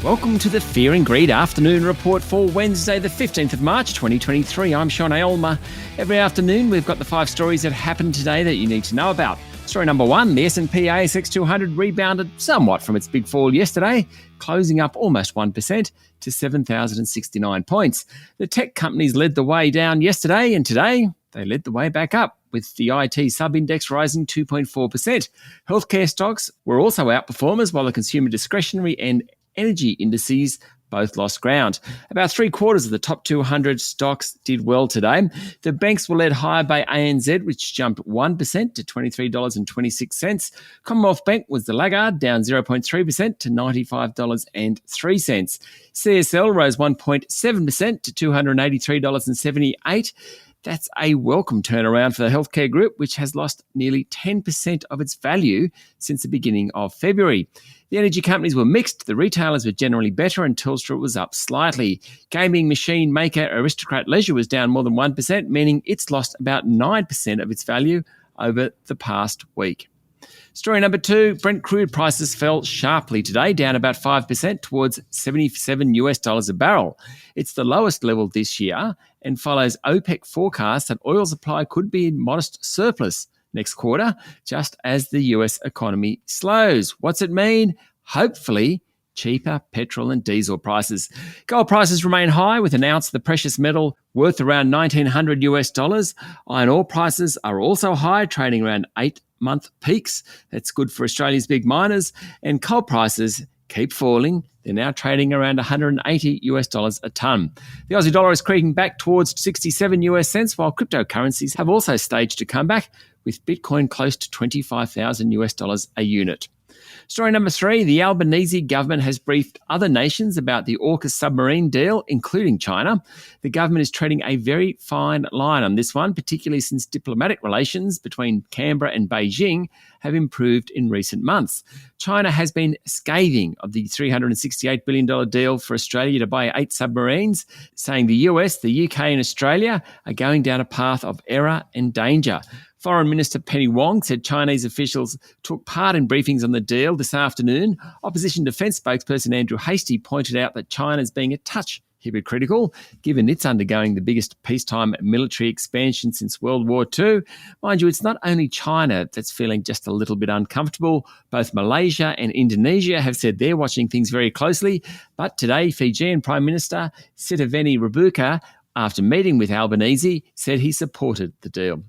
Welcome to the Fear and Greed Afternoon Report for Wednesday, the 15th of March, 2023. I'm Sean Aylmer. Every afternoon, we've got the 5 stories that happened today that you need to know about. Story number 1, the S&P ASX 200 rebounded somewhat from its big fall yesterday, closing up almost 1% to 7,069 points. The tech companies led the way down yesterday, and today they led the way back up, with the IT sub-index rising 2.4%. Healthcare stocks were also outperformers, while the consumer discretionary and energy indices both lost ground. About 3/4 of the top 200 stocks did well today. The banks were led higher by ANZ, which jumped 1% to $23.26. Commonwealth Bank was the laggard, down 0.3% to $95.03. CSL rose 1.7% to $283.78. That's a welcome turnaround for the healthcare group, which has lost nearly 10% of its value since the beginning of February. The energy companies were mixed. The retailers were generally better, and Telstra was up slightly. Gaming machine maker Aristocrat Leisure was down more than 1%, meaning it's lost about 9% of its value over the past week. Story number 2, Brent crude prices fell sharply today, down about 5% towards $77 a barrel. It's the lowest level this year and follows OPEC forecasts that oil supply could be in modest surplus next quarter, just as the US economy slows. What's it mean? Hopefully, cheaper petrol and diesel prices. Gold prices remain high, with an ounce of the precious metal worth around $1,900. Iron ore prices are also high, trading around 8-month peaks. That's good for Australia's big miners. And coal prices keep falling. They're now trading around $180 a tonne. The Aussie dollar is creeping back towards 67 US cents, while cryptocurrencies have also staged a comeback, with Bitcoin close to $25,000 a unit. Story number 3, the Albanese government has briefed other nations about the AUKUS submarine deal, including China. The government is treading a very fine line on this one, particularly since diplomatic relations between Canberra and Beijing have improved in recent months. China has been scathing of the $368 billion deal for Australia to buy 8 submarines, saying the US, the UK and Australia are going down a path of error and danger. Foreign Minister Penny Wong said Chinese officials took part in briefings on the deal this afternoon. Opposition Defence spokesperson Andrew Hastie pointed out that China is being a touch hypocritical, given it's undergoing the biggest peacetime military expansion since World War II. Mind you, it's not only China that's feeling just a little bit uncomfortable. Both Malaysia and Indonesia have said they're watching things very closely. But today, Fijian Prime Minister Sitiveni Rabuka, after meeting with Albanese, said he supported the deal.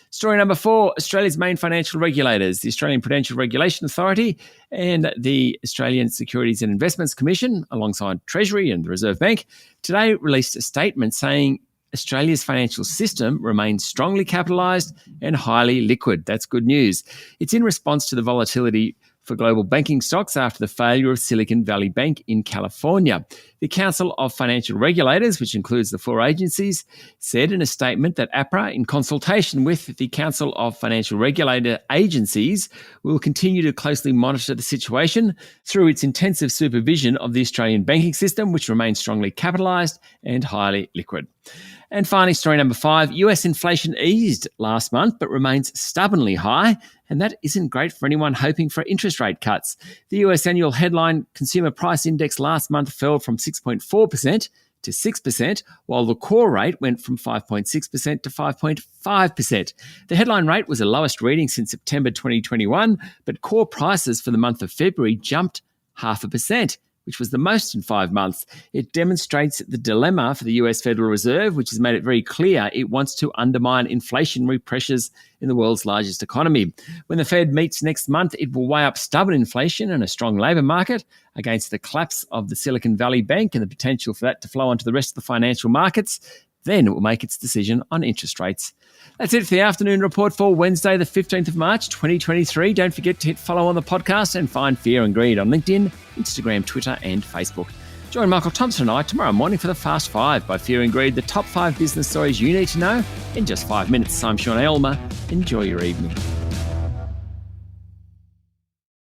Story number 4, Australia's main financial regulators, the Australian Prudential Regulation Authority and the Australian Securities and Investments Commission, alongside Treasury and the Reserve Bank, today released a statement saying Australia's financial system remains strongly capitalised and highly liquid. That's good news. It's in response to the volatility for global banking stocks after the failure of Silicon Valley Bank in California. The Council of Financial Regulators, which includes the 4 agencies, said in a statement that APRA, in consultation with the Council of Financial Regulator Agencies, will continue to closely monitor the situation through its intensive supervision of the Australian banking system, which remains strongly capitalised and highly liquid. And finally, story number 5, US inflation eased last month but remains stubbornly high, and that isn't great for anyone hoping for interest rate cuts. The US annual headline consumer price index last month fell from 6.4% to 6%, while the core rate went from 5.6% to 5.5%. The headline rate was the lowest reading since September 2021, but core prices for the month of February jumped 0.5%. Which was the most in 5 months. It demonstrates the dilemma for the US Federal Reserve, which has made it very clear it wants to undermine inflationary pressures in the world's largest economy. When the Fed meets next month, it will weigh up stubborn inflation and a strong labour market against the collapse of the Silicon Valley Bank and the potential for that to flow onto the rest of the financial markets. Then it will make its decision on interest rates. That's it for the afternoon report for Wednesday, the 15th of March, 2023. Don't forget to hit follow on the podcast and find Fear and Greed on LinkedIn, Instagram, Twitter and Facebook. Join Michael Thompson and I tomorrow morning for the Fast 5 by Fear and Greed, the top 5 business stories you need to know in just 5 minutes. I'm Sean Aylmer. Enjoy your evening.